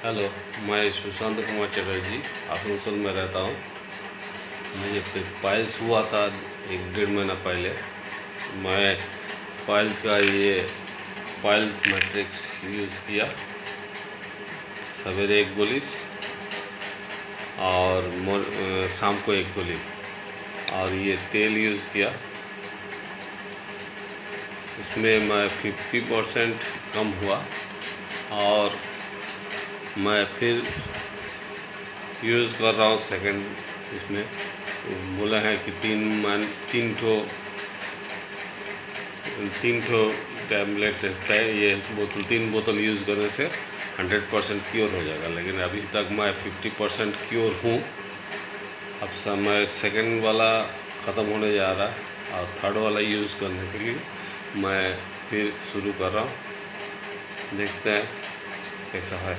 Hello, मैं सुशांत कुमार चटर्जी आसनसोल में रहता हूँ। मुझे पाइल्स हुआ था 1-1.5 महीना पहले। मैं पाइल्स का ये पाइल मैट्रिक्स यूज़ किया, सवेरे 1 गोली और शाम को 1 गोली, और ये तेल यूज़ किया। इसमें मैं 50% कम हुआ, और मैं फिर यूज़ कर रहा हूँ सेकंड। इसमें बोला है कि 3 ठो टैबलेट है, ये बोतल 3 बोतल यूज़ करने से 100% क्योर हो जाएगा। लेकिन अभी तक मैं 50% क्योर हूँ। अब समय सेकंड वाला ख़त्म होने जा रहा है, और थर्ड वाला यूज़ करने के लिए मैं फिर शुरू कर रहा हूँ। देखते हैं कैसा है।